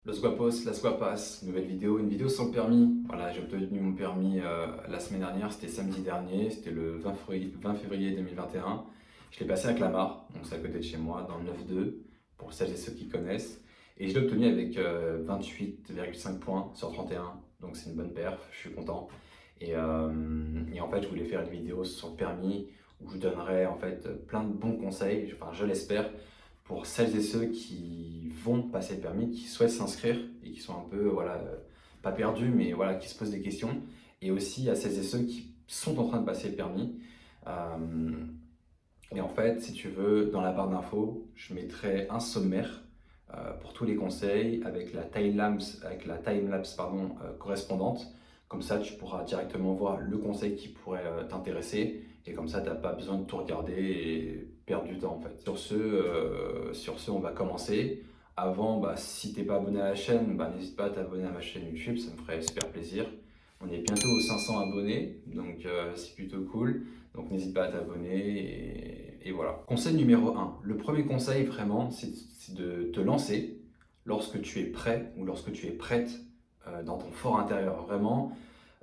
Los Guapos, Las Guapas, nouvelle vidéo, une vidéo sur le permis. Voilà, j'ai obtenu mon permis la semaine dernière, c'était samedi dernier, c'était le 20 février 2021. Je l'ai passé à Clamart, donc c'est à côté de chez moi, dans le 9-2, pour celles et ceux qui connaissent. Et je l'ai obtenu avec 28,5 points sur 31, donc c'est une bonne perf, je suis content. Et en fait, je voulais faire une vidéo sur le permis où je donnerais en fait plein de bons conseils, enfin je l'espère, pour celles et ceux qui vont passer le permis, qui souhaitent s'inscrire et qui sont un peu, voilà, pas perdus, mais voilà, qui se posent des questions. Et aussi à celles et ceux qui sont en train de passer le permis. Euh, et en fait, si tu veux, dans la barre d'infos, je mettrai un sommaire pour tous les conseils avec la time-lapse pardon, correspondante. Comme ça, tu pourras directement voir le conseil qui pourrait t'intéresser. Et comme ça, tu n'as pas besoin de tout regarder et perdre du temps en fait. Sur ce, on va commencer. Avant, bah, si tu n'es pas abonné à la chaîne, bah, n'hésite pas à t'abonner à ma chaîne YouTube, ça me ferait super plaisir. On est bientôt aux 500 abonnés, donc c'est plutôt cool. Donc n'hésite pas à t'abonner et voilà. Conseil numéro un. Le premier conseil vraiment, c'est de te lancer lorsque tu es prêt ou lorsque tu es prête dans ton fort intérieur. Vraiment,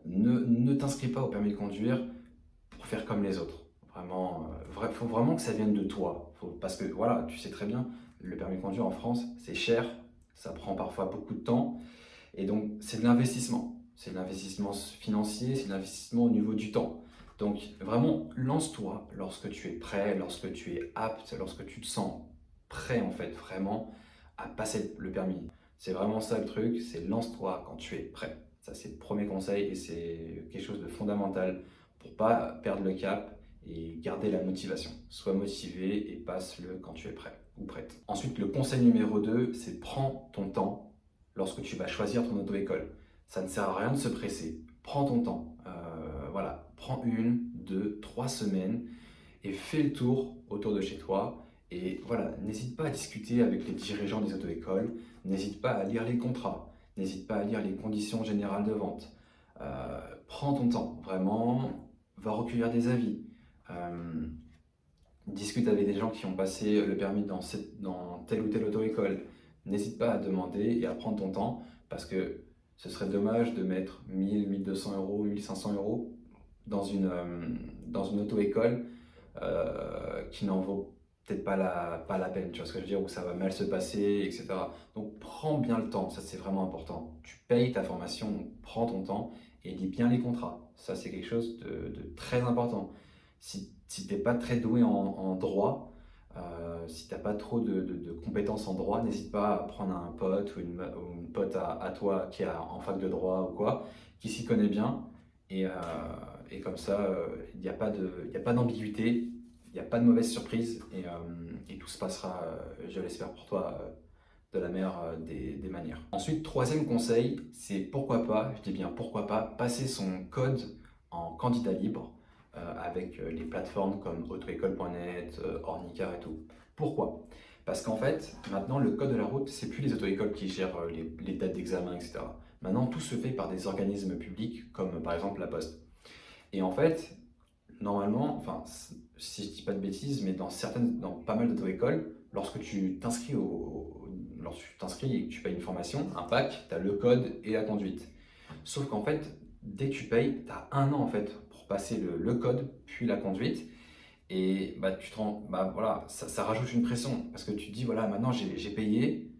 ne t'inscris pas au permis de conduire pour faire comme les autres. Vraiment, faut vraiment que ça vienne de toi. Parce que voilà, tu sais très bien, le permis de conduire en France, c'est cher, ça prend parfois beaucoup de temps. Et donc, c'est de l'investissement. C'est de l'investissement financier, c'est de l'investissement au niveau du temps. Donc, vraiment, lance-toi lorsque tu es prêt, lorsque tu es apte, lorsque tu te sens prêt, en fait, vraiment, à passer le permis. C'est vraiment ça le truc, c'est lance-toi quand tu es prêt. Ça, c'est le premier conseil et c'est quelque chose de fondamental pour pas perdre le cap et garder la motivation. Sois motivé et passe-le quand tu es prêt ou prête. Ensuite, le conseil numéro 2, c'est prends ton temps lorsque tu vas choisir ton auto-école. Ça ne sert à rien de se presser. Prends ton temps. Voilà, prends 1, 2, 3 semaines et fais le tour autour de chez toi. Et voilà, n'hésite pas à discuter avec les dirigeants des auto-écoles, n'hésite pas à lire les contrats, n'hésite pas à lire les conditions générales de vente. Prends ton temps, vraiment, va recueillir des avis. Euh, Discute avec des gens qui ont passé le permis dans telle ou telle auto-école. N'hésite pas à demander et à prendre ton temps parce que ce serait dommage de mettre 1 200 euros, 1 500 euros dans une auto-école qui n'en vaut peut-être pas la peine, tu vois ce que je veux dire, où ça va mal se passer, etc. Donc prends bien le temps, ça c'est vraiment important. Tu payes ta formation, donc prends ton temps et lis bien les contrats. Ça c'est quelque chose de très important. Si tu n'es pas très doué en droit, si tu n'as pas trop de compétences en droit, n'hésite pas à prendre un pote ou une pote à toi qui est en fac de droit ou quoi, qui s'y connaît bien. Et, euh, et comme ça, il n'y a pas d'ambiguïté, il n'y a pas de mauvaise surprise et tout se passera, je l'espère pour toi, de la meilleure des manières. Ensuite, troisième conseil, c'est pourquoi pas, je dis bien pourquoi pas, passer son code en candidat libre avec les plateformes comme autoécole.net, Ornicar et tout. Pourquoi? Parce qu'en fait, maintenant, le code de la route, c'est plus les auto-écoles qui gèrent les dates d'examen, etc. Maintenant, tout se fait par des organismes publics comme par exemple la Poste. Et en fait, normalement, enfin, si je dis pas de bêtises, mais dans pas mal d'auto-écoles, lorsque tu t'inscris et que tu payes une formation, un pack, tu as le code et la conduite. Sauf qu'en fait, dès que tu payes, tu as 1 an en fait pour passer le code puis la conduite. Et bah, bah, voilà, ça rajoute une pression parce que tu te dis voilà, maintenant j'ai payé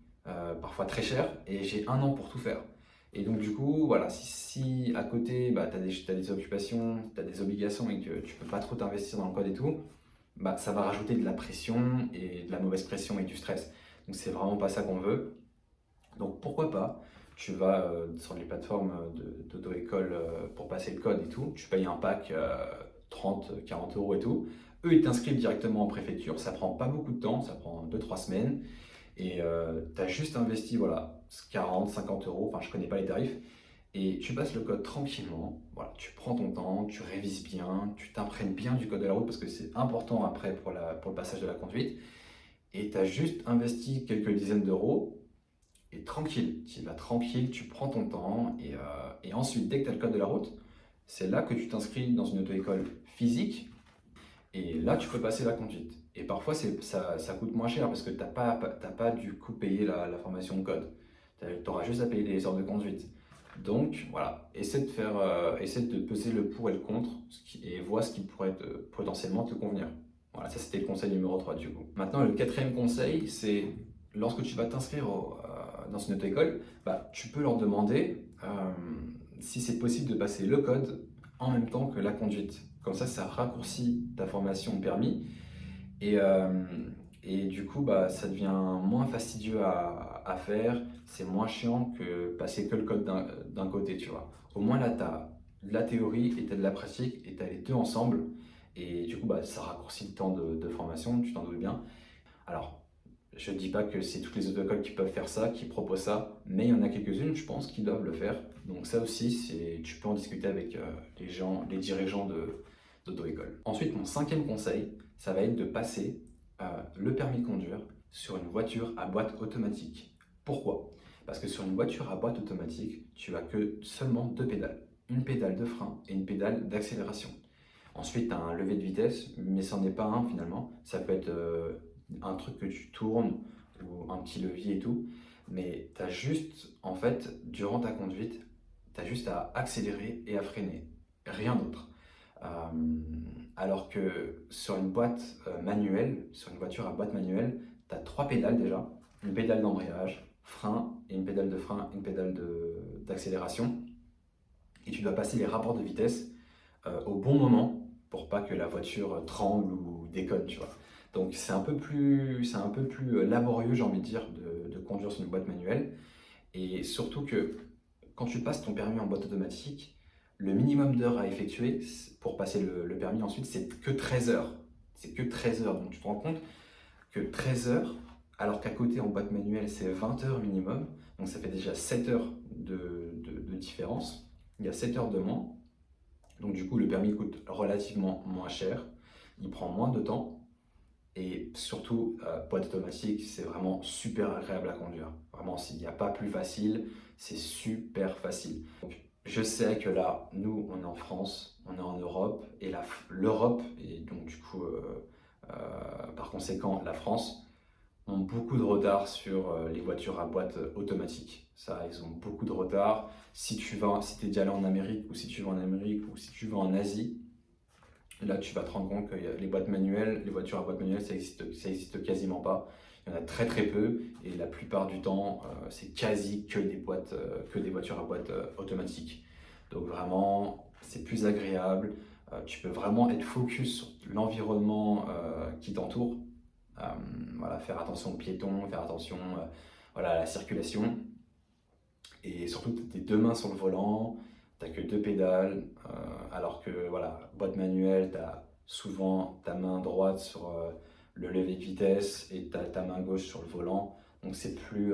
parfois très cher et j'ai 1 an pour tout faire. Et donc du coup, voilà, si à côté bah, t'as des occupations, tu as des obligations et que tu peux pas trop t'investir dans le code et tout, bah, ça va rajouter de la pression et de la mauvaise pression et du stress. Donc c'est vraiment pas ça qu'on veut. Donc pourquoi pas, tu vas sur les plateformes d'auto-école pour passer le code et tout, tu payes un pack 30, 40 euros et tout. Eux, ils t'inscrivent directement en préfecture, ça prend pas beaucoup de temps, ça prend 2, 3 semaines. Et tu as juste investi voilà, 40, 50 euros, enfin je connais pas les tarifs, et tu passes le code tranquillement. Voilà, tu prends ton temps, tu révises bien, tu t'imprègnes bien du code de la route parce que c'est important après pour le passage de la conduite. Et tu as juste investi quelques dizaines d'euros et tranquille, tu vas tranquille, tu prends ton temps et ensuite, dès que tu as le code de la route, c'est là que tu t'inscris dans une auto-école physique et là, tu peux passer la conduite. Et parfois, ça coûte moins cher parce que tu n'as pas du coup payé la formation de code. Tu auras juste à payer les heures de conduite. Donc voilà, essaie de peser le pour et le contre et vois ce qui pourrait potentiellement te convenir. Voilà, ça c'était le conseil numéro 3 du coup. Maintenant, le quatrième conseil, c'est lorsque tu vas t'inscrire dans une auto-école, bah, tu peux leur demander si c'est possible de passer le code en même temps que la conduite. Comme ça raccourcit ta formation au permis et, euh, et du coup, bah, ça devient moins fastidieux à faire, c'est moins chiant que passer que le code d'un côté, tu vois. Au moins là, tu as de la théorie et tu as de la pratique et tu as les deux ensemble. Et du coup, bah, ça raccourcit le temps de formation, tu t'en doutes bien. Alors, je ne dis pas que c'est toutes les auto-écoles qui peuvent faire ça, qui proposent ça, mais il y en a quelques-unes, je pense, qui doivent le faire. Donc ça aussi, tu peux en discuter avec les dirigeants d'auto-école. Ensuite, mon cinquième conseil, ça va être de passer le permis de conduire sur une voiture à boîte automatique. Pourquoi? Parce que sur une voiture à boîte automatique, tu as que seulement deux pédales. Une pédale de frein et une pédale d'accélération. Ensuite, tu as un lever de vitesse, mais ce n'en est pas un finalement. Ça peut être un truc que tu tournes ou un petit levier et tout. Mais tu as juste, en fait, durant ta conduite, tu as juste à accélérer et à freiner. Rien d'autre. Euh, alors que sur une boîte manuelle, sur une voiture à boîte manuelle, tu as trois pédales déjà. Une pédale d'embrayage, frein et une pédale de frein, une pédale d'accélération. Et tu dois passer les rapports de vitesse au bon moment pour pas que la voiture tremble ou déconne, tu vois. Donc c'est un peu plus laborieux, j'ai envie de dire, de conduire sur une boîte manuelle. Et surtout que quand tu passes ton permis en boîte automatique, le minimum d'heures à effectuer pour passer le permis ensuite, c'est que 13 heures. C'est que 13 heures. Donc tu te rends compte que 13 heures, alors qu'à côté en boîte manuelle, c'est 20 heures minimum. Donc ça fait déjà 7 heures de différence. Il y a 7 heures de moins. Donc du coup, le permis coûte relativement moins cher. Il prend moins de temps. Et surtout, boîte automatique, c'est vraiment super agréable à conduire. Vraiment, s'il n'y a pas plus facile, c'est super facile. Donc, je sais que là, nous, on est en France, on est en Europe, et l'Europe, et donc du coup, par conséquent, la France, ont beaucoup de retard sur les voitures à boîte automatique. Ça, ils ont beaucoup de retard. Si si t'es déjà allé en Amérique, ou si tu vas en Amérique, ou si tu vas en Asie, là, tu vas te rendre compte que les boîtes manuelles, les voitures à boîte manuelle, ça existe quasiment pas. Il y en a très très peu et la plupart du temps, c'est quasi que des voitures à boîte automatique. Donc vraiment, c'est plus agréable. Tu peux vraiment être focus sur l'environnement qui t'entoure. Euh, voilà, faire attention aux piétons, faire attention voilà, à la circulation. Et surtout, tu as tes deux mains sur le volant, t'as que deux pédales, alors que voilà, boîte manuelle, tu as souvent ta main droite sur le lever de vitesse et ta main gauche sur le volant. Donc c'est plus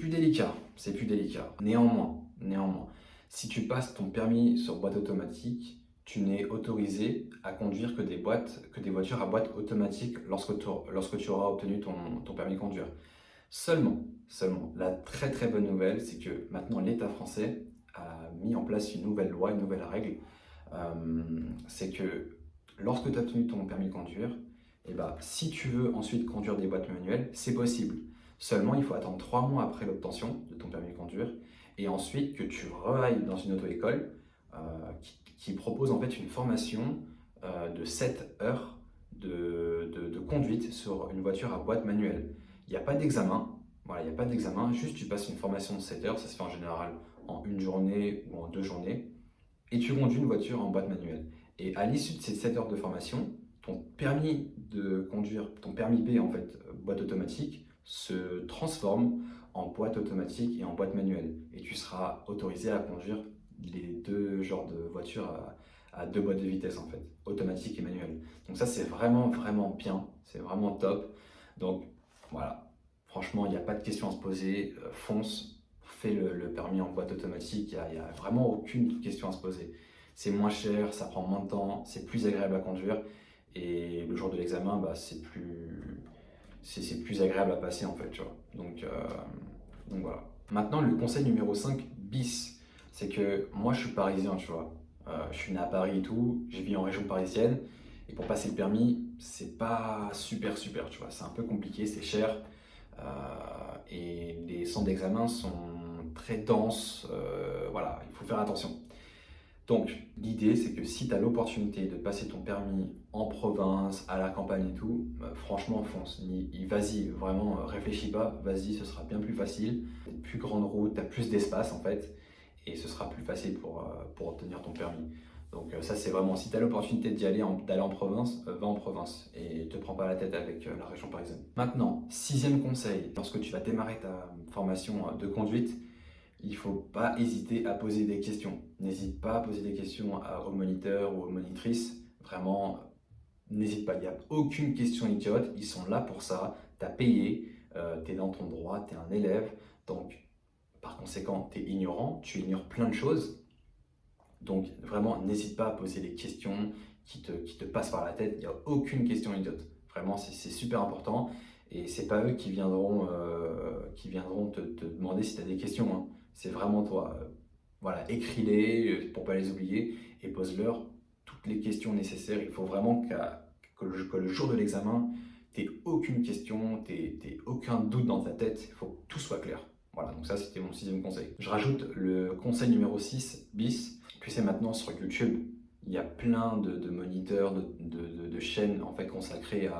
délicat, c'est plus délicat. Néanmoins, si tu passes ton permis sur boîte automatique, tu n'es autorisé à conduire que des voitures à boîte automatique lorsque tu auras obtenu ton permis de conduire. Seulement, la très très bonne nouvelle, c'est que maintenant l'État français a mis en place une nouvelle loi, une nouvelle règle. C'est que lorsque tu as obtenu ton permis de conduire, et ben, si tu veux ensuite conduire des boîtes manuelles, c'est possible. Seulement, il faut attendre 3 mois après l'obtention de ton permis de conduire et ensuite que tu ailles dans une auto-école euh, qui propose en fait une formation de 7 heures de conduite sur une voiture à boîte manuelle. Il n'y a pas d'examen, voilà, il n'y a pas d'examen, juste tu passes une formation de 7 heures, ça se fait en général en une journée ou en 2 journées, et tu conduis une voiture en boîte manuelle. Et à l'issue de ces 7 heures de formation, ton permis de conduire, ton permis B en fait, boîte automatique, se transforme en boîte automatique et en boîte manuelle. Et tu seras autorisé à conduire les deux genres de voitures à deux boîtes de vitesse en fait, automatique et manuelle. Donc ça c'est vraiment vraiment bien, c'est vraiment top. Donc voilà, franchement il n'y a pas de question à se poser, fonce, fais le permis en boîte automatique, il n'y a vraiment aucune question à se poser. C'est moins cher, ça prend moins de temps, c'est plus agréable à conduire et le jour de l'examen bah, c'est plus agréable à passer en fait, tu vois. Donc voilà. Maintenant le conseil numéro 5 bis, c'est que moi je suis parisien, tu vois. Je suis né à Paris et tout, j'ai vis en région parisienne et pour passer le permis, c'est pas super, tu vois. C'est un peu compliqué, c'est cher. Et les centres d'examen sont très denses, voilà, il faut faire attention. Donc, l'idée, c'est que si tu as l'opportunité de passer ton permis en province, à la campagne et tout, franchement, fonce. Vas-y, vraiment, réfléchis pas, vas-y, ce sera bien plus facile. Une plus grande route, tu as plus d'espace en fait, et ce sera plus facile pour obtenir ton permis. Donc, ça, c'est vraiment, si tu as l'opportunité d'y aller, d'aller en province, va en province et te prends pas la tête avec la région parisienne. Maintenant, sixième conseil, lorsque tu vas démarrer ta formation de conduite, il ne faut pas hésiter à poser des questions. N'hésite pas à poser des questions aux moniteurs ou aux monitrices. Vraiment, n'hésite pas. Il n'y a aucune question idiote. Ils sont là pour ça. Tu as payé, tu es dans ton droit, tu es un élève. Donc, par conséquent, tu es ignorant, tu ignores plein de choses. Donc, vraiment, n'hésite pas à poser les questions qui te passent par la tête. Il n'y a aucune question idiote. Vraiment, c'est super important. Et c'est pas eux qui viendront te demander si tu as des questions, hein. C'est vraiment toi. Voilà, écris-les pour pas les oublier et pose-leur toutes les questions nécessaires. Il faut vraiment que le jour de l'examen, tu n'aies aucune question, tu n'aies aucun doute dans ta tête. Il faut que tout soit clair. Voilà, donc ça c'était mon sixième conseil. Je rajoute le conseil numéro 6 bis. Tu sais, maintenant sur YouTube, il y a plein de moniteurs, de chaînes en fait consacrées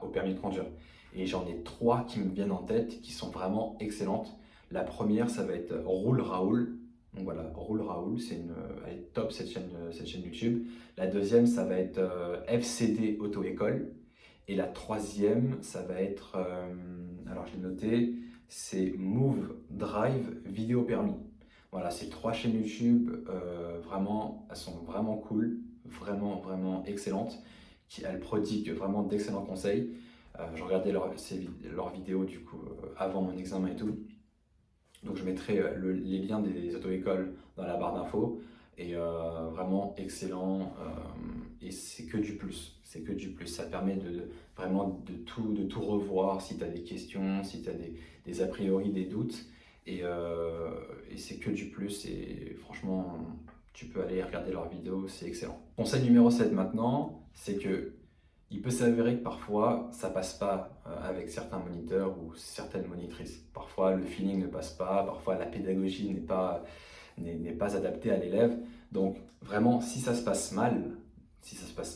au permis de conduire. Et j'en ai 3 qui me viennent en tête, qui sont vraiment excellentes. La première, ça va être Roule Raoul. Donc voilà, Roule Raoul, elle est top cette chaîne YouTube. La deuxième, ça va être FCD Auto École. Et la troisième, ça va être, alors je l'ai noté, c'est Move Drive Vidéo Permis. Voilà, ces 3 chaînes YouTube, vraiment, elles sont vraiment cool, vraiment, vraiment excellentes. Elles prodiguent vraiment d'excellents conseils. Je regardais leurs vidéos du coup avant mon examen et tout. Donc je mettrai les liens des auto-écoles dans la barre d'infos. Et vraiment excellent. Et c'est que du plus. C'est que du plus. Ça permet vraiment de tout revoir si tu as des questions, si tu as des a priori, des doutes. Et c'est que du plus. Et franchement, tu peux aller regarder leurs vidéos, c'est excellent. Conseil numéro 7 maintenant, c'est que il peut s'avérer que parfois ça passe pas avec certains moniteurs ou certaines monitrices. Parfois le feeling ne passe pas, parfois la pédagogie n'est pas adaptée à l'élève. Donc vraiment, si ça se passe mal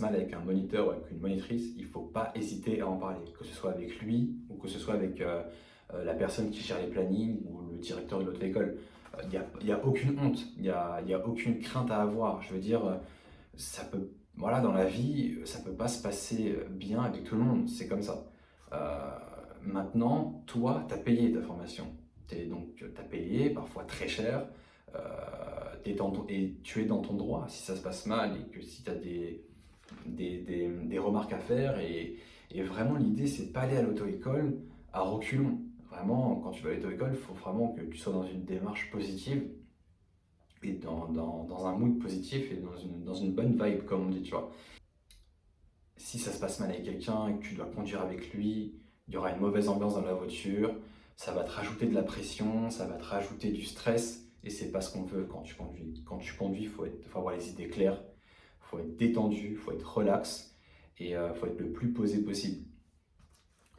avec un moniteur ou avec une monitrice, il ne faut pas hésiter à en parler, que ce soit avec lui ou que ce soit avec la personne qui gère les plannings ou le directeur de l'autre école. Il n'y a aucune honte, il n'y a aucune crainte à avoir. Je veux dire, ça peut, voilà, dans la vie, ça peut pas se passer bien avec tout le monde, c'est comme ça. Maintenant, toi, tu as payé ta formation. Donc, tu as payé, parfois très cher, et tu es dans ton droit si ça se passe mal et que si tu as des remarques à faire. Et vraiment, l'idée, c'est de pas aller à l'auto-école à reculons. Vraiment, quand tu vas à l'auto-école, il faut vraiment que tu sois dans une démarche positive et dans un mood positif et dans une bonne vibe, comme on dit, tu vois. Si ça se passe mal avec quelqu'un et que tu dois conduire avec lui, il y aura une mauvaise ambiance dans la voiture, ça va te rajouter de la pression, ça va te rajouter du stress, et c'est pas ce qu'on veut quand tu conduis. Quand tu conduis, faut avoir les idées claires, faut être détendu, faut être relax, et faut être le plus posé possible.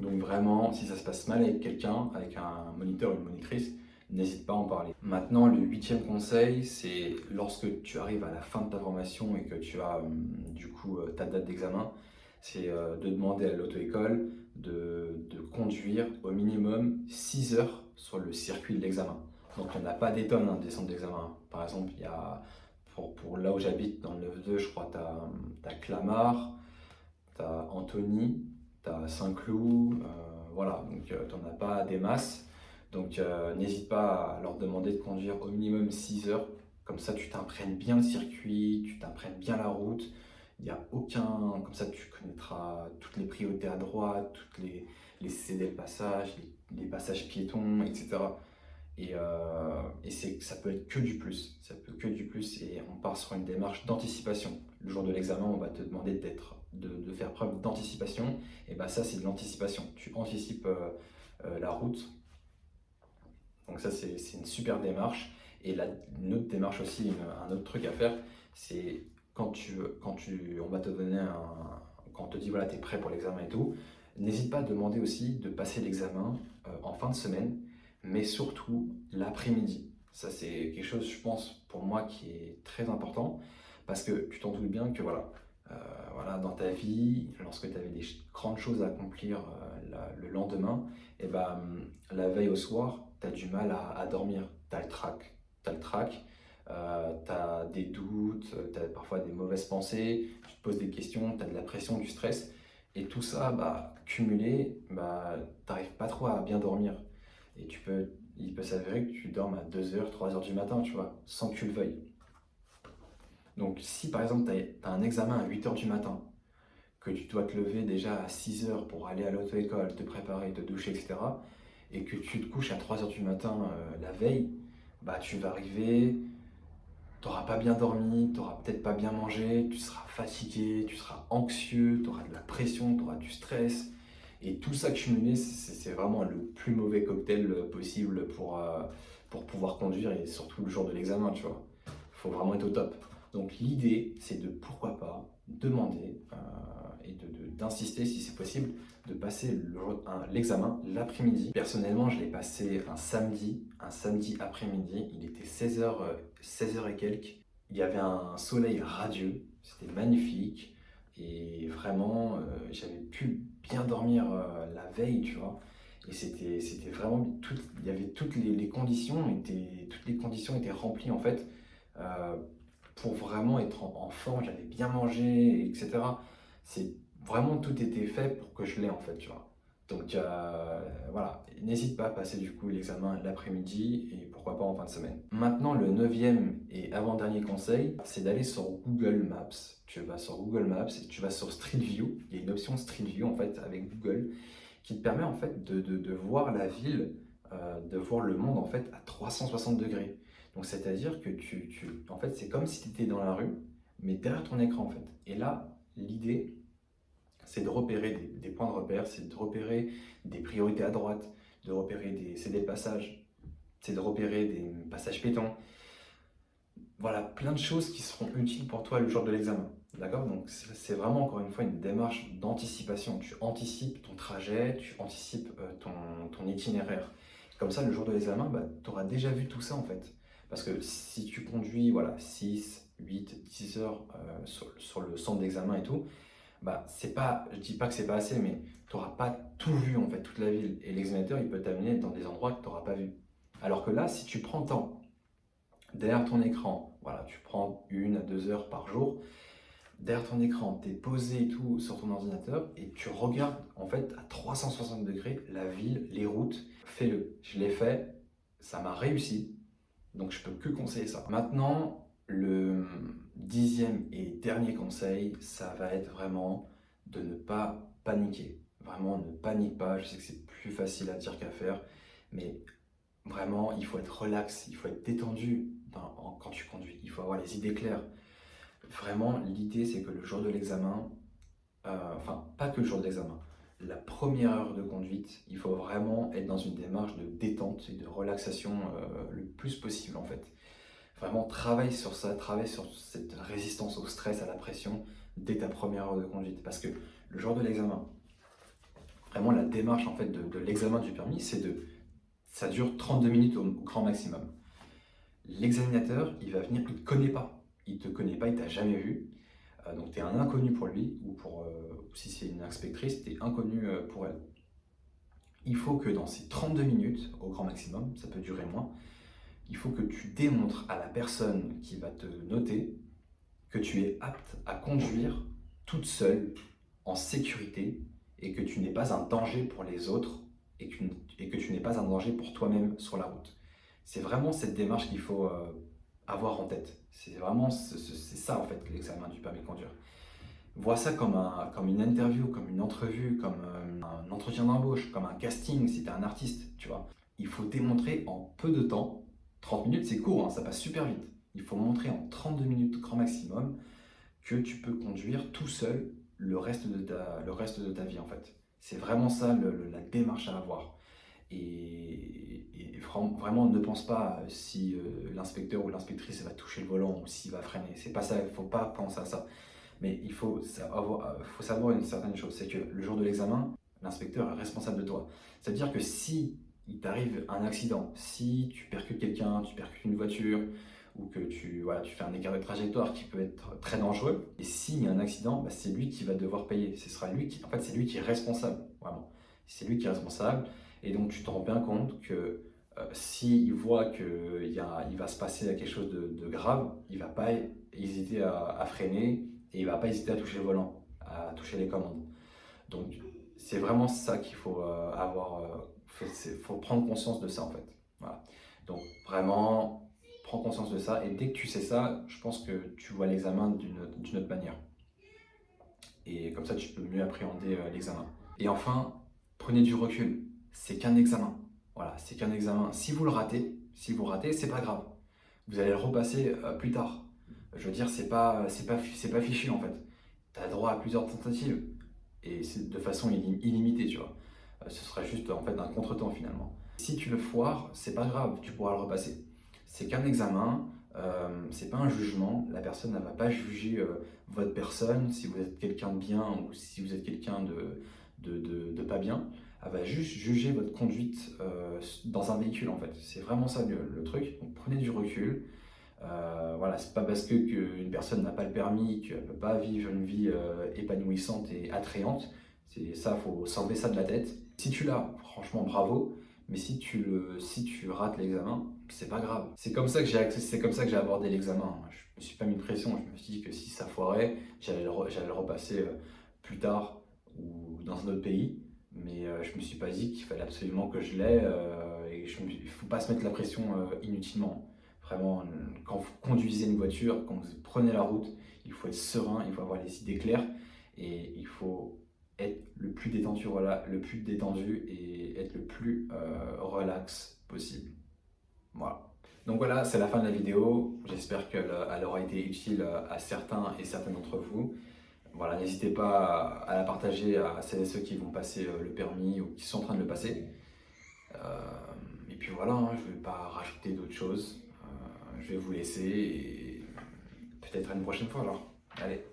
Donc vraiment, si ça se passe mal avec quelqu'un, avec un moniteur ou une monitrice, n'hésite pas à en parler. Maintenant, le 8e conseil, c'est lorsque tu arrives à la fin de ta formation et que tu as du coup ta date d'examen, c'est de demander à l'auto-école de conduire au minimum 6 heures sur le circuit de l'examen. Donc il n'y en a pas des tonnes, hein, des centres d'examen. Par exemple, il y a, pour là où j'habite, dans le 9-2, je crois, tu as Clamart, tu as Antony, tu as Saint-Cloud, voilà, donc tu n'en as pas des masses. Donc n'hésite pas à leur demander de conduire au minimum 6 heures. Comme ça, tu t'imprègnes bien le circuit, tu t'imprègnes bien la route. Il n'y a aucun... Comme ça, tu connaîtras toutes les priorités à droite, les cédés de passage, les passages piétons, etc. Et ça peut être que du plus. Ça peut que du plus et on part sur une démarche d'anticipation. Le jour de l'examen, on va te demander de faire preuve d'anticipation. Et bien ça, c'est de l'anticipation. Tu anticipes la route. Donc ça, c'est une super démarche. Et une autre démarche aussi, un autre truc à faire, c'est on va te donner quand on te dit voilà, tu es prêt pour l'examen et tout, N'hésite pas à demander aussi de passer l'examen en fin de semaine, mais surtout l'après-midi. Ça, c'est quelque chose, je pense, pour moi, qui est très important, parce que tu t'en doutes bien que euh, voilà, dans ta vie, lorsque tu avais des grandes choses à accomplir le lendemain, et ben, la veille au soir, tu as du mal à dormir. Tu as le trac. Tu as le trac, tu as des doutes, tu as parfois des mauvaises pensées, tu te poses des questions, tu as de la pression, du stress. Et tout ça, cumulé, t'arrives pas trop à bien dormir. Et il peut s'avérer que tu dormes à 2 heures, 3 heures du matin, tu vois, sans que tu le veuilles. Donc si par exemple tu as un examen à 8 heures du matin, que tu dois te lever déjà à 6 heures pour aller à l'auto-école, te préparer, te doucher, etc., et que tu te couches à 3 heures du matin la veille, tu vas arriver, tu n'auras pas bien dormi, tu n'auras peut-être pas bien mangé, tu seras fatigué, tu seras anxieux, tu auras de la pression, tu auras du stress. Et tout ça cumulé, c'est vraiment le plus mauvais cocktail possible pour pouvoir conduire et surtout le jour de l'examen, tu vois. Il faut vraiment être au top. Donc l'idée, c'est de pourquoi pas demander et d'insister si c'est possible de passer l'examen l'après-midi. Personnellement, je l'ai passé un samedi après-midi. Il était 16 heures et quelques. Il y avait un soleil radieux, c'était magnifique. Et vraiment, j'avais pu bien dormir la veille, tu vois. Et c'était vraiment il y avait toutes les conditions étaient remplies en fait euh, pour vraiment être en forme. J'avais bien mangé, etc. C'est vraiment tout était fait pour que je l'ai en fait, tu vois. Donc voilà, n'hésite pas à passer du coup l'examen l'après-midi et pourquoi pas en fin de semaine. Maintenant, le neuvième et avant-dernier conseil, c'est d'aller sur Google Maps. Tu vas sur Google Maps et tu vas sur Street View. Il y a une option Street View en fait avec Google qui te permet en fait de voir la ville, de voir le monde en fait à 360 degrés. Donc c'est-à-dire que en fait c'est comme si tu étais dans la rue, mais derrière ton écran en fait. Et là, l'idée, c'est de repérer des points de repère, c'est de repérer des priorités à droite, de repérer c'est des passages, c'est de repérer des passages piétons. Voilà, plein de choses qui seront utiles pour toi le jour de l'examen. D'accord? Donc c'est vraiment encore une fois une démarche d'anticipation. Tu anticipes ton trajet, tu anticipes ton itinéraire. Comme ça, le jour de l'examen, tu auras déjà vu tout ça en fait. Parce que si tu conduis 6, 8, 10 heures sur le centre d'examen et tout, je dis pas que c'est pas assez, mais tu n'auras pas tout vu en fait, toute la ville. Et l'examinateur, il peut t'amener dans des endroits que tu n'auras pas vu. Alors que là, si tu prends le temps derrière ton écran, voilà, tu prends 1 à 2 heures par jour, derrière ton écran, tu es posé et tout sur ton ordinateur et tu regardes en fait à 360 degrés la ville, les routes. Fais-le. Je l'ai fait, ça m'a réussi, donc je peux que conseiller ça. Maintenant, le 10e et dernier conseil, ça va être vraiment de ne pas paniquer. Vraiment, ne panique pas. Je sais que c'est plus facile à dire qu'à faire, mais vraiment, il faut être relax, il faut être détendu quand tu conduis. Il faut avoir les idées claires. Vraiment, l'idée, c'est que le jour de l'examen, enfin, pas que le jour de l'examen, la première heure de conduite, il faut vraiment être dans une démarche de détente et de relaxation le plus possible en fait. Vraiment, travaille sur ça, travaille sur cette résistance au stress, à la pression dès ta première heure de conduite. Parce que le jour de l'examen, vraiment la démarche en fait de l'examen du permis, ça dure 32 minutes au grand maximum. L'examinateur, il va venir, il ne te connaît pas. Il ne te connaît pas, il ne t'a jamais vu. Donc tu es un inconnu pour lui, ou si c'est une inspectrice, tu es inconnu pour elle. Il faut que dans ces 32 minutes, au grand maximum, ça peut durer moins, il faut que tu démontres à la personne qui va te noter que tu es apte à conduire toute seule, en sécurité, et que tu n'es pas un danger pour les autres, et que tu n'es pas un danger pour toi-même sur la route. C'est vraiment cette démarche qu'il faut avoir en tête. C'est vraiment c'est ça en fait l'examen du permis de conduire. Vois ça comme une interview, comme une entrevue, comme un entretien d'embauche, comme un casting si tu es un artiste, tu vois. Il faut démontrer en peu de temps, 30 minutes c'est court, hein, ça passe super vite. Il faut montrer en 32 minutes grand maximum que tu peux conduire tout seul le reste de ta vie en fait. C'est vraiment ça la démarche à avoir. Et vraiment, ne pense pas si l'inspecteur ou l'inspectrice va toucher le volant ou s'il va freiner. C'est pas ça, il ne faut pas penser à ça. Mais il faut savoir une certaine chose, c'est que le jour de l'examen, l'inspecteur est responsable de toi. C'est-à-dire que si il t'arrive un accident, si tu percutes quelqu'un, tu percutes une voiture, ou que tu fais un écart de trajectoire qui peut être très dangereux, et s'il y a un accident, bah, c'est lui qui va devoir payer. Ce sera lui qui, en fait, c'est lui qui est responsable, vraiment. C'est lui qui est responsable, et donc tu te rends bien compte que s'il voit qu'il va se passer quelque chose de grave, il ne va pas hésiter à freiner, et il ne va pas hésiter à toucher le volant, à toucher les commandes. Donc c'est vraiment ça qu'il faut faut prendre conscience de ça en fait. Voilà. Donc vraiment, prends conscience de ça et dès que tu sais ça, je pense que tu vois l'examen d'une autre manière. Et comme ça, tu peux mieux appréhender l'examen. Et enfin, prenez du recul. C'est qu'un examen. Voilà, c'est qu'un examen. Si vous le ratez, c'est pas grave. Vous allez le repasser plus tard. Je veux dire, c'est pas fichu en fait. Tu as droit à plusieurs tentatives et c'est de façon illimitée, tu vois. Ce sera juste en fait un contretemps finalement. Si tu le foires, c'est pas grave, tu pourras le repasser. C'est qu'un examen, c'est pas un jugement. La personne ne va pas juger votre personne, si vous êtes quelqu'un de bien ou si vous êtes quelqu'un de pas bien. Elle va juste juger votre conduite dans un véhicule en fait. C'est vraiment ça le truc. Donc prenez du recul. Voilà, c'est pas parce qu'une personne n'a pas le permis qu'elle ne peut pas vivre une vie épanouissante et attrayante. C'est ça, faut s'enlever ça de la tête. Si tu l'as, franchement, bravo. Mais si tu rates l'examen, c'est pas grave. C'est comme ça que j'ai abordé l'examen. Je me suis pas mis de pression. Je me suis dit que si ça foirait, j'allais le repasser plus tard ou dans un autre pays. Mais je me suis pas dit qu'il fallait absolument que je l'aie. Il faut pas se mettre la pression inutilement. Vraiment, quand vous conduisez une voiture, quand vous prenez la route, il faut être serein, il faut avoir les idées claires et il faut être le plus détendu, voilà, le plus détendu et être le plus relax possible. Voilà. Donc voilà, c'est la fin de la vidéo. J'espère qu'elle aura été utile à certains et certaines d'entre vous. Voilà, n'hésitez pas à la partager à celles et ceux qui vont passer le permis ou qui sont en train de le passer. Et puis voilà, hein, je ne vais pas rajouter d'autres choses. Je vais vous laisser et peut-être à une prochaine fois alors. Allez.